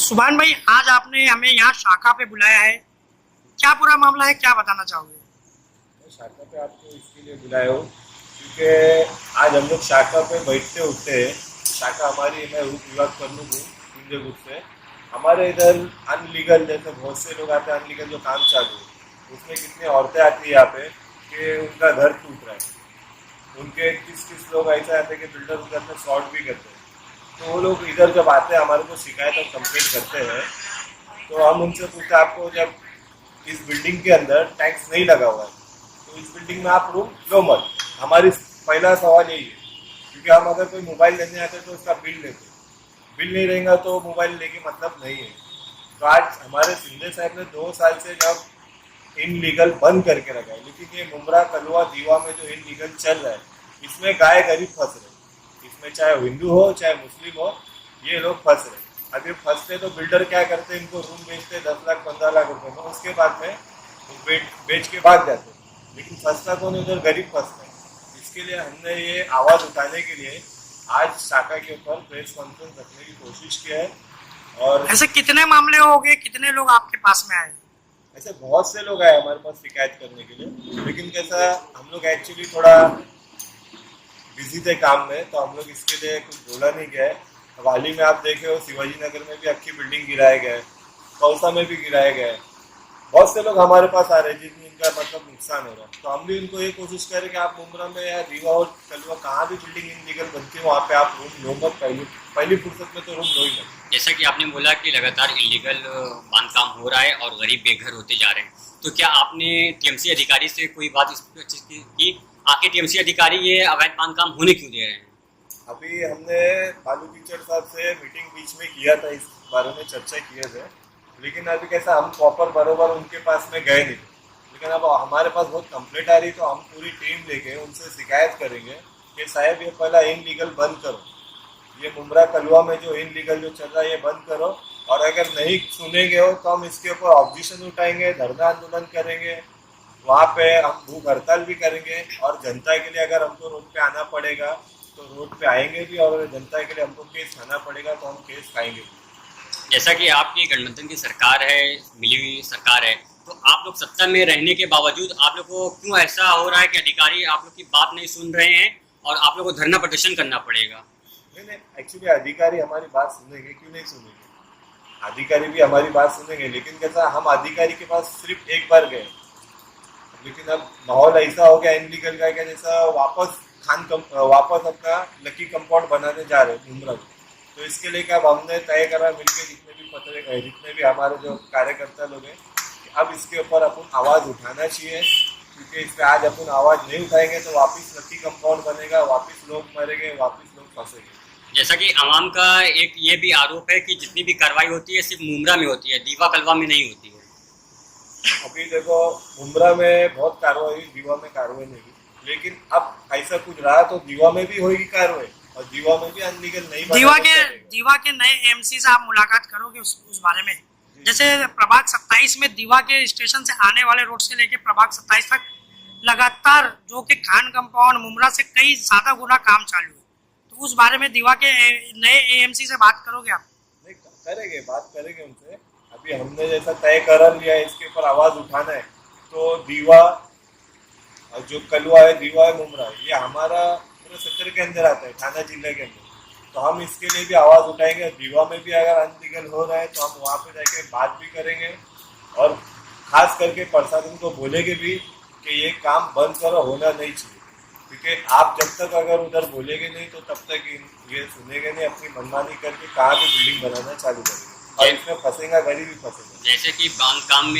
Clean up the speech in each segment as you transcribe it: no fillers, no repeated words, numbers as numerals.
सुभान भाई, आज आपने हमें यहाँ शाखा पे बुलाया है, क्या पूरा मामला है, क्या बताना चाहोगे? मैं शाखा पे आपको इसके लिए बुलाया हूँ क्योंकि आज हम लोग शाखा पे बैठते उठते हैं। शाखा हमारी, मैं रूप विभाग प्रमुख हूँ कुंजगुट से। हमारे इधर अनलीगल, जैसे बहुत से लोग आते हैं अनलीगल जो काम चालू है, उसमें कितनी औरतें आती है यहाँ पे कि उनका घर टूट रहा है। उनके किस किस लोग ऐसे आते हैं कि बिल्डर उनके अंदर शॉर्ट भी करते हैं। तो वो लोग इधर जब आते हैं हमारे को शिकायत और कंप्लेंट करते हैं, तो हम उनसे पूछते हैं आपको जब इस बिल्डिंग के अंदर टैक्स नहीं लगा हुआ है तो इस बिल्डिंग में आप रूम लो मत। हमारी पहला सवाल यही है, क्योंकि हम अगर कोई मोबाइल लेने आते तो उसका बिल लेते, बिल नहीं रहेगा तो मोबाइल लेके मतलब नहीं है। तो आज हमारे शिंदे साहब ने 2 साल से जब इनलीगल बंद करके रखा है, लेकिन ये मुमरा कलवा दीवा में जो इनलीगल चल रहा है, इसमें गाय गरीब फंस रहे। इसमें चाहे हिंदू हो चाहे मुस्लिम हो, ये लोग फंस रहे। अभी फंसते तो बिल्डर क्या करते, इनको रूम बेचते 10 लाख 15 लाख रुपए में, उसके बाद में बेच के भाग जाते। लेकिन फंसता कौन है? उधर गरीब फंसता है। इसके लिए हमने ये आवाज़ उठाने के लिए आज शाखा के ऊपर प्रेस कॉन्फ्रेंस रखने की कोशिश की है। और ऐसे कितने मामले हो गए, कितने लोग आपके पास में आए? ऐसे बहुत से लोग आए हमारे पास शिकायत करने के लिए, लेकिन कैसा, हम लोग एक्चुअली थोड़ा बिजी थे काम में, तो हम लोग इसके लिए कुछ बोला नहीं गया है। अब हाल ही में आप देखे हो शिवाजी नगर में भी अच्छी बिल्डिंग गिराए गए, कौसा में भी गिराए गए। बहुत से लोग हमारे पास आ रहे हैं जिनका मतलब नुकसान हो रहा है, तो हम भी उनको ये कोशिश करें कि आप मुमरा में या रीवा और कलवा कहाँ भी बिल्डिंग इनलीगल बनती है वहाँ पे आप रूम लो मत। पहली फुर्सत में तो रूम लो ही मत। जैसा कि आपने बोला कि लगातार इलीगल बांधकाम हो रहा है और गरीब बेघर होते जा रहे हैं, तो क्या आपने टीएमसी अधिकारी से कोई बात इस पर की? आखिर टीएमसी अधिकारी ये अवैध बांधकाम होने क्यों दे रहे हैं? अभी हमने बालू कीचड़ साहब से मीटिंग बीच में किया था, इस बारे में चर्चा किए थे, लेकिन अभी कैसा हम प्रॉपर बरोबर उनके पास में गए नहीं। लेकिन अब हमारे पास बहुत कंप्लेंट आ रही, तो हम पूरी टीम लेके उनसे शिकायत करेंगे कि साहब ये पहला इनलीगल बंद करो, ये मुमरा कलवा में जो इनलीगल जो चल रहा है ये बंद करो। और अगर नहीं सुनेंगे हो तो हम इसके ऊपर ऑब्जेक्शन उठाएंगे, धरना आंदोलन करेंगे, वहाँ पे हम भूख हड़ताल भी करेंगे। और जनता के लिए अगर हमको रोड पे आना पड़ेगा तो रोड पे आएंगे भी, और जनता के लिए हमको केस खाना पड़ेगा तो हम केस खाएंगे भी। जैसा कि आपकी गठबंधन की सरकार है, मिली हुई सरकार है, तो आप लोग सत्ता में रहने के बावजूद आप लोग को क्यों ऐसा हो रहा है कि अधिकारी आप लोग की बात नहीं सुन रहे हैं और आप लोग को धरना प्रदर्शन करना पड़ेगा? नहीं, एक्चुअली अधिकारी हमारी बात सुनेंगे, क्यों नहीं सुनेंगे? अधिकारी भी हमारी बात सुनेंगे, लेकिन कैसा, हम अधिकारी के पास सिर्फ एक बार गए, लेकिन अब माहौल ऐसा हो गया इनलीगल का, क्या जैसा वापस अपना लकी कंपाउंड बनाने जा रहे हैं मुमरा में। तो इसके लिए क्या हमने तय करा मिलकर, जितने भी हमारे जो कार्यकर्ता लोग हैं, कि अब इसके ऊपर अपन आवाज़ उठाना चाहिए, क्योंकि इस पर आज अपन आवाज़ नहीं उठाएंगे तो वापस लकी कंपाउंड बनेगा, वापस लोग मरेंगे, वापस लोग फंसेंगे। जैसा कि आवाम का एक ये भी आरोप है कि जितनी भी कार्रवाई होती है सिर्फ मुमरा में होती है, दीवा कलवा में नहीं होती है। अभी देखो, मुमरा में बहुत कार्रवाई हुई, दीवा में कार्रवाई नहीं हुई, लेकिन अब ऐसा कुछ रहा तो दीवा में भी होगी कार्रवाई, और दीवा में भी अनलीगल नहीं दीवा के नए एमसी से आप मुलाकात करोगे उस बारे में? जैसे प्रभाग 27 में दीवा के स्टेशन से आने वाले रोड से लेके प्रभाग 27 तक लगातार जो कि खान कंपाउंड मुमरा से कई ज्यादा गुना काम चालू है, तो उस बारे में दीवा के नए एएमसी से बात करोगे आप? नहीं, करेंगे, बात करेंगे उनसे। अभी हमने जैसा तय कर लिया है इसके ऊपर आवाज उठाना है, तो दीवा जो कलवा है, दीवा है, मुमरा, ये हमारा पूरे सेक्टर के अंदर आता है, थाना जिले के अंदर। तो हम इसके लिए भी आवाज उठाएंगे। दीवा में भी अगर अनलीगल हो रहा है तो हम वहाँ पे जाके बात भी करेंगे, और खास करके प्रशासन को बोलेंगे भी कि ये काम बंद करो, होना नहीं चाहिए। क्योंकि आप जब तक अगर उधर बोलेंगे नहीं तो तब तक ये सुनेंगे नहीं, अपनी मनमानी करके कहाँ भी बिल्डिंग बनाना चालू करेंगे, और इसमें फंसेगा, गरीब ही फंसेगा। जैसे कि बांधकाम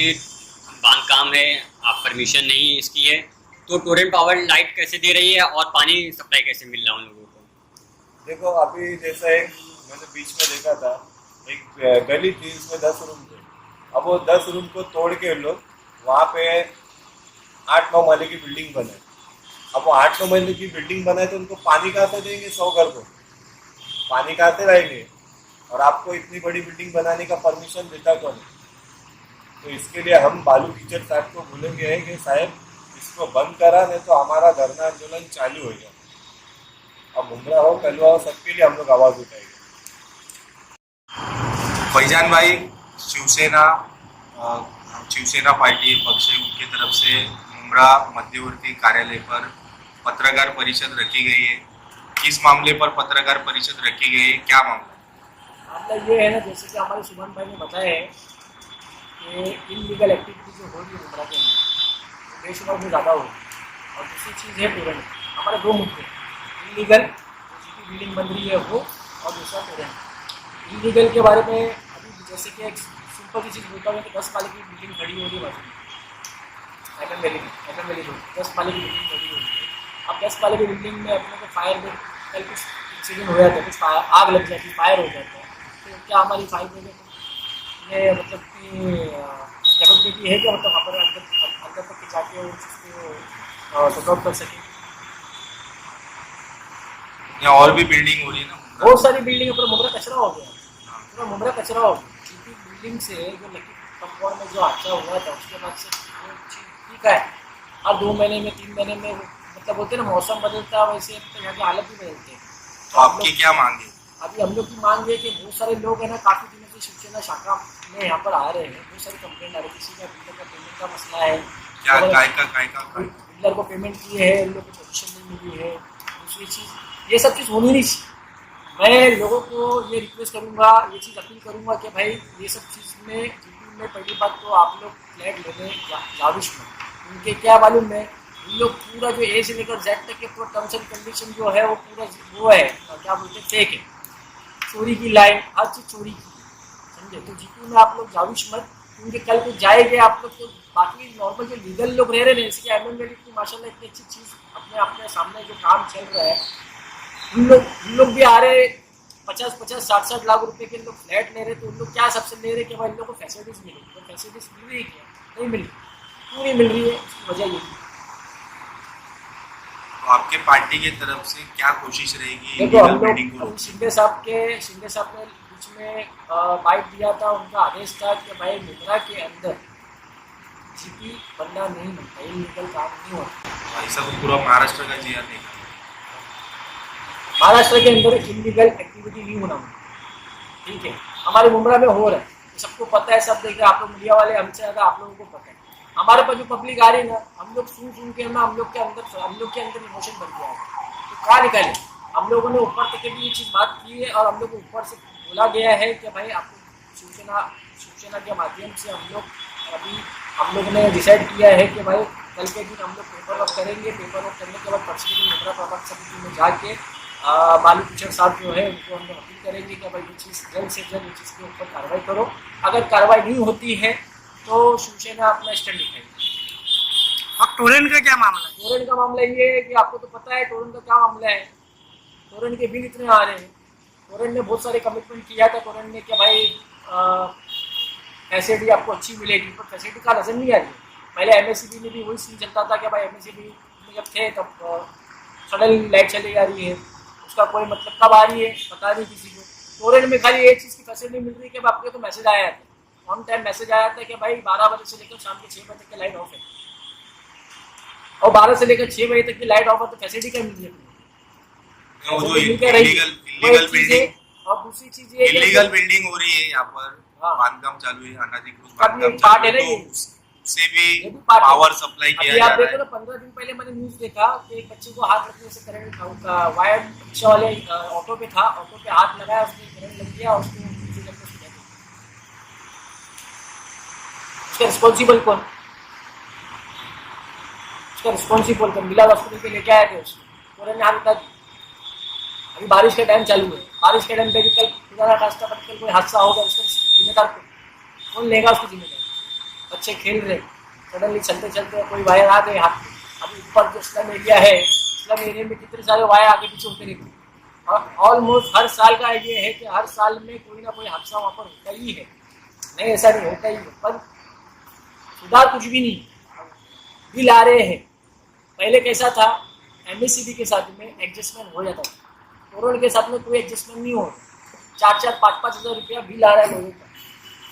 है, आप परमिशन नहीं इसकी है, तो टोरेंट पावर लाइट कैसे दे रही है और पानी सप्लाई कैसे मिल रहा है उन लोगों को? देखो, अभी जैसा एक मैंने बीच में देखा था, एक गली थी, उसमें 10 रूम थे। अब वो 10 रूम को तोड़ के लोग वहाँ पे 8-9 माले की बिल्डिंग बनाए। अब वो 8-9 माले की बिल्डिंग बनाए तो उनको पानी कहाँ से देंगे? 100 घर को पानी कहाँ से लाएंगे? और आपको इतनी बड़ी बिल्डिंग बनाने का परमिशन देता कौन है? तो इसके लिए हम बालू कीचड़ साहब को बोलेंगे कि साहब इसको बंद करा, नहीं तो हमारा धरना आंदोलन चालू हो गया। अब मुमरा हो, कलवा हो, सबके लिए हम लोग आवाज़ उठाएंगे। फैजान भाई शिवसेना पार्टी पक्ष की तरफ से मुमरा मध्यवर्ती कार्यालय पर पत्रकार परिषद रखी गई है। किस मामले पर पत्रकार परिषद रखी गई है, क्या मामला है? मामला ये है ना, जैसे कि हमारे सुमन भाई ने बताया है कि इनलीगल एक्टिविटी जो हो रही है मुमरा के अंदर बेशुमार में ज़्यादा हो रही है। और दूसरी चीज़ है टोरेंट। हमारे दो मुद्दे, इनलीगल जिसकी बिल्डिंग बन रही है वो, और दूसरा टोरेंट। इनलीगल के बारे में अभी जैसे कि एक सिंपल सी चीज़ बोलता हूँ कि 10 माले की बिल्डिंग खड़ी हो रही है बाजू में, एम एम वैली रोड 10 माले की बिल्डिंग खड़ी हो रही है। अब 10 माले की बिल्डिंग में अपने को फायर में कल कुछ एक्सीडेंट हो जाता है, कुछ आग लग जाती है, फायर हो जाता है, तो क्या हमारी फायर ब्रिगेड ये मतलब कि कैपेबिलिटी है क्या, मतलब वहाँ पर अंदर तक जाके उस चीज़ को सॉर्ट आउट कर सकें? यहाँ और भी बिल्डिंग हो रही है ना, बहुत सारी बिल्डिंग पर मुमरा कचरा हो गया, पूरा मुमरा कचरा हो गया। क्योंकि बिल्डिंग से जो लकी कंपाउंड में जो हादसा हुआ था उसके बाद से वो चीज़ ठीक है। हर 2 महीने में 3 महीने में मतलब बोलते हैं ना, मौसम बदलता है वैसे तो यहाँ की हालत भी बदलते हैं। तो आपकी क्या मांग है? अभी हम लोग की मांग है कि बहुत सारे लोग हैं ना, काफ़ी दिनों से शिवसेना शाखा में यहाँ पर आ रहे हैं, बहुत सारी कंप्लेंट आ रही है, किसी का बिल्डर का पेमेंट का मसला है, क्या काय का बिल्डर को पेमेंट किए है, इन लोग को पोजीशन नहीं मिली है। दूसरी चीज़ ये सब चीज़ होनी नहीं चाहिए। मैं लोगों को ये रिक्वेस्ट करूँगा, ये चीज़ अपील करूँगा कि भाई ये सब चीज़ में जीपी में पहली बात तो आप लोग फ्लैट लेने जाविश में, उनके क्या मालूम है, उन लोग पूरा जो ए से लेकर जेड तक के पूरा टर्म्स एंड कंडीशन जो है वो पूरा वो है, क्या बोलते हैं, फेक है, चोरी की लाइन, हर चीज़ चोरी की, समझे? तो जीपी में आप लोग जाविश मत, क्योंकि कल को जाएंगे आप लोग तो बाकी नॉर्मल जो लीगल लोग रह रहे हैं, जैसे कि एम एम की माशाल्लाह इतनी अच्छी चीज़ अपने सामने जो काम चल रहा है, उन लोग भी आ रहे 50-60 लाख रुपए के लोग फ्लैट ले रहे, तो उन लोग क्या सबसे ले रहे कि भाई इन लोग को फैसिलिटीज़ मिलेगी, तो फैसिलिटीज़ मिल रही है क्या? नहीं मिल रही, क्यों नहीं मिल रही है? उसकी वजह यही है। तो आपके पार्टी की तरफ से क्या कोशिश रहेगी? देखो हम लोग शिंदे साहब ने बीच में बाइट दिया था, उनका आदेश था कि भाई मुमरा के अंदर जीपी बनना नहीं बनता, इलीगल काम नहीं होता। ऐसा तो पूरा महाराष्ट्र का जिया नहीं, महाराष्ट्र के अंदर इलीगल एक्टिविटी नहीं होना, ठीक है? हमारे मुमरा में हो रहा है, सबको पता है, सब देख रहे हैं, आप लोग मीडिया वाले हमसे ज़्यादा आप लोगों को पता है। हमारे पास जो पब्लिक आ रही है ना, हम लोग सुन के ना हम लोग के अंदर इमोशन बन गया है, तो कहाँ निकाले? हम लोगों ने ऊपर तक भी ये चीज़ बात की है, और हम लोग को ऊपर से बोला गया है कि भाई आपको सूचना के माध्यम से हम लोग ने डिसाइड किया है कि भाई कल के दिन हम लोग पेपर वर्क करेंगे। पेपर वर्क करने के बाद परसों दिन मुमरा प्रभाग समिति में जाके बालू किशोर साहब जो है उनको हम लोग अपील करेंगे कि भाई ये चीज़ जल्द से जल्द इस चीज़ के ऊपर कार्रवाई करो। अगर कार्रवाई नहीं होती है तो शिवसेना अपना स्टैंड दिखाएगी। अब टोरेंट का क्या मामला है? टोरेंट का मामला ये है कि आपको तो पता है टोरेंट का क्या मामला है। टोरेंट के बिल इतने आ रहे हैं, टोरेंट ने बहुत सारे कमिटमेंट किया था टोरेंट ने कि भाई फैसिलिटी आपको अच्छी मिलेगी, पर फैसिलिटी का नजर नहीं आ रही। पहले एमएससीबी में भी वही सीन चलता था कि भाई एमएससीबी में जब थे तब सडनली लाइट चली जा रही है, उसका कोई मतलब कब आ रही है पता नहीं किसी को। टोरेंट में खाली एक चीज़ की फैसिलिटी मिल रही है कि आपके तो मैसेज आया था, ऑन टाइम मैसेज आया था कि भाई 12 बजे से लेकर शाम के 6 बजे तक की लाइट ऑफ है, और 12 से लेकर 6 बजे तक की लाइट ऑफ है, तो फैसिलिटी क्या मिल रही है? वो जो इलीगल बिल्डिंग और दूसरी चीज ये इलीगल बिल्डिंग हो रही है यहाँ पर, हाँ। बांधकाम चालू है, अनाधिकृत अब ये बांधकाम पार्ट है चालू ना, है, ये तो उससे भी ये भी पार्ट है। पावर सप्लाई किया अभी जा आप रहा देखो है। ना, 15 दिन पहले मैंने न्यूज देखा कि एक बच्चे को हाथ रखने से करंट वायर रिक्शा वाले ऑटो पे था, ऑटो पे हाथ लगाया, उसको करंट लग गया, उसको नीचे जाकर सुना दिया। उसका रिस्पॉन्सिबल कौन? उसका रिस्पॉन्सिबल कौन? बिलाल हॉस्पिटल पे लेके आए थे उसको, उन्होंने हाथ उठा दिया। अभी बारिश का टाइम चालू है, बारिश के टाइम पे भी कल खुदा रास्ता पर कल कोई हादसा होगा, उसका जिम्मेदार कौन लेगा? उसकी जिम्मेदारी। बच्चे खेल रहे, सडनली चलते चलते कोई वायर आ गए हाथ में। अभी ऊपर जो स्लम एरिया है, स्लम एरिया में कितने सारे वायर आगे पीछे होते रहते हैं, और ऑलमोस्ट हर साल का ये है कि हर साल में कोई ना कोई हादसा वहाँ पर होता ही है। नहीं ऐसा नहीं होता ही है, पर सुधार कुछ भी नहीं। बिल आ रहे हैं, पहले कैसा था, एमएससीबी के साथ में एडजस्टमेंट हो जाता था, टोरेंट के साथ में कोई एडजस्टमेंट नहीं हो रहा। 4-4, 5-5 हज़ार रुपया बिल आ रहा है लोगों का।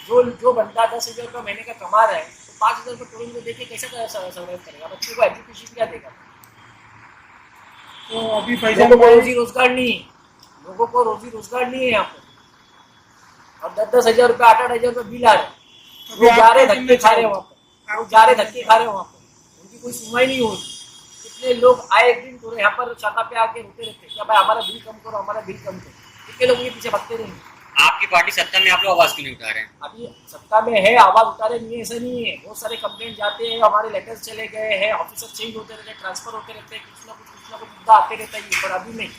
जो बंदा 10,000 रुपये महीने का कमा रहा है, तो 5,000 रुपये टोरेंट को देके कैसे सर्वाइव करेगा? बच्चे को एजुकेशन क्या देगा? तो अभी लोगों को रोजी रोजगार नहीं है, लोगों को रोजी रोजगार नहीं है यहाँ पर। और 10-10 हजार रुपये 8-8 हजार रुपये बिल आ रहे हैं। तो लोग भी जा रहे आपको धक्के खा रहे हैं चाहिए। वहाँ पर, लोग जा रहे धक्के खा रहे हैं वहाँ पर, उनकी कोई सुनवाई नहीं हो रही। कितने लोग आए एक दिन तो यहाँ पर शाखा पे आके रोते रहते क्या भाई हमारा बिल कम करो, हमारा बिल कम करो। कितने लोग उनके पीछे भगते रहेंगे। आपकी पार्टी सत्ता में, आप लोग आवाज क्यों नहीं उठा रहे हैं? अभी सत्ता में है, आवाज उतारे नहीं है ऐसा नहीं है। बहुत सारे कंप्लेंट जाते हैं, हमारे लेटर्स चले गए हैं, ऑफिसर चेंज होते रहते हैं, ट्रांसफर होते रहते हैं, कुछ ना कुछ मुद्दा आते रहता है। पर अभी नहीं,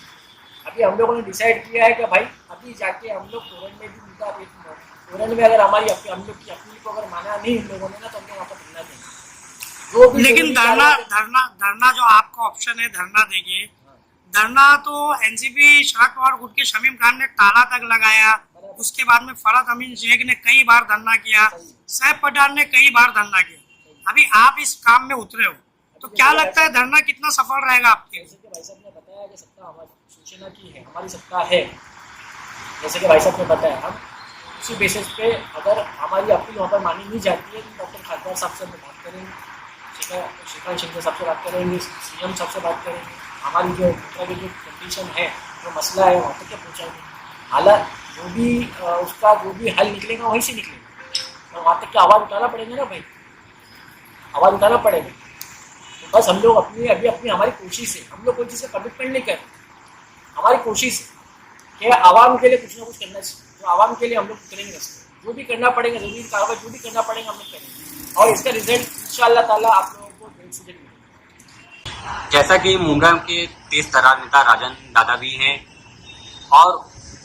अभी हम लोगों ने डिसाइड किया है कि भाई अभी जाके हम लोग तोरण में भी मुद्दा तोरण में अगर हमारी हम लोग की अपील को अगर माना नहीं इन लोगों ने ना तो हम लोग वहाँ पर धरना देंगे। जो भी लेकिन जरूरी धरना कार्य- धरना धरना जो आपका ऑप्शन है धरना देंगे, धरना तो एनसीपी शरद पवार गुट के शमीम खान ने ताला तक लगाया। उसके बाद में फरहत अमीन शेख ने कई बार धरना किया, सैफ पठान ने कई बार धरना किया। अभी आप इस काम में उतरे हो तो क्या लगता है धरना कितना सफल रहेगा आपके? जैसे कि भाई साहब ने बताया कि सत्ता हमारी शिवसेना की है, हमारी सत्ता है। जैसे कि भाई साहब ने बताया, हम उसी बेसिस पे अगर हमारी अपील वहाँ पर मानी नहीं जाती है तो डॉक्टर खासदार साहब से हम बात करेंगे, श्रीकांत शिंदे साहब से बात करेंगे, सीएम साहब से बात करेंगे। हमारी जो जो कंडीशन है, जो मसला है वहाँ तक क्या पहुँचाएंगे। हालात जो भी हल निकलेगा वहीं से निकलेगा, तो वहाँ तक क्या आवाज़ उठाना पड़ेगा ना भाई, आवाज़ उठाना पड़ेगा। तो बस हम लोग अभी हमारी कोशिश है, हम लोग कोई चीज़ का कमिटमेंट नहीं कर रहे, हमारी कोशिश है कि आवाम के लिए कुछ ना कुछ करना चाहिए। तो आवाम के लिए हम लोग उतरेंगे रास्ते, जो भी करना पड़ेगा, जरूरी कार्रवाई जो भी करना पड़ेगा हम लोग करेंगे और इसका रिजल्ट इंशाअल्लाह ताला आप लोगों को जल्द से जल्द मिलेगा। जैसा कि मुंब्रा के तेज तर्रार नेता राजन दादा भी हैं और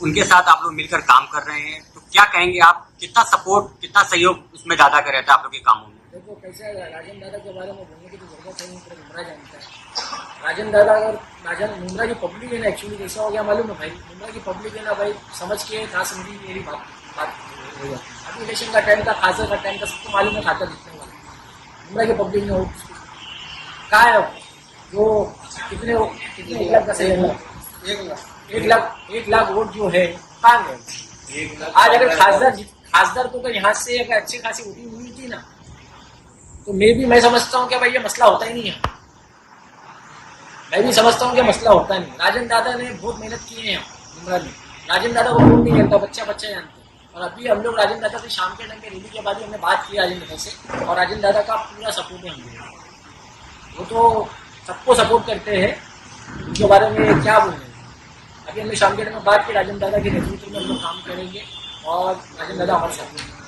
उनके साथ आप लोग मिलकर काम कर रहे हैं, तो क्या कहेंगे आप, कितना सपोर्ट, कितना सहयोग उसमें दादा का रहता है आप लोग के कामों में? देखो कैसे राजन दादा के बारे में बोलने की तो जरूरत है नहीं, पूरा मुंब्रा जानता है। राजन दादा अगर मुंब्रा की पब्लिक है ना, एक्चुअली कैसा हो गया मालूम है भाई, मुंब्रा की पब्लिक है ना भाई, समझ के ना समझी मेरी बात हो जाती। अभी इलेक्शन का टाइम था, खासर का टाइम था, सबको मालूम है खाता दिखने वाला। मुंब्रा की पब्लिक ने कहा है जो कितने 1 लाख का सही 1 लाख वोट जो है कहाँ गए। आज अगर खासदार को अगर यहाँ से अगर अच्छी खासी वोटिंग मिली थी ना तो मैं समझता हूँ कि भाई ये मसला होता ही नहीं है। मैं भी समझता हूँ कि मसला होता नहीं। राजन दादा ने बहुत मेहनत की है यहाँ मुंब्रा में। राजन दादा को कोई नहीं जानता, बच्चा जानते हैं। और अभी हम लोग राजन दादा से शाम के टाइम पे रैली के बाद ही हमने बात की राजन दादा से, और राजन दादा का पूरा सपोर्ट है हम लोग। वो तो सबको सपोर्ट करते हैं, उनके बारे में क्या बोल रहे हैं। अभी हमने शाम के टाइम में बात की, राजन दादा के नेतृत्व में हम लोग काम करेंगे और राजन दादा हमारे साथ में।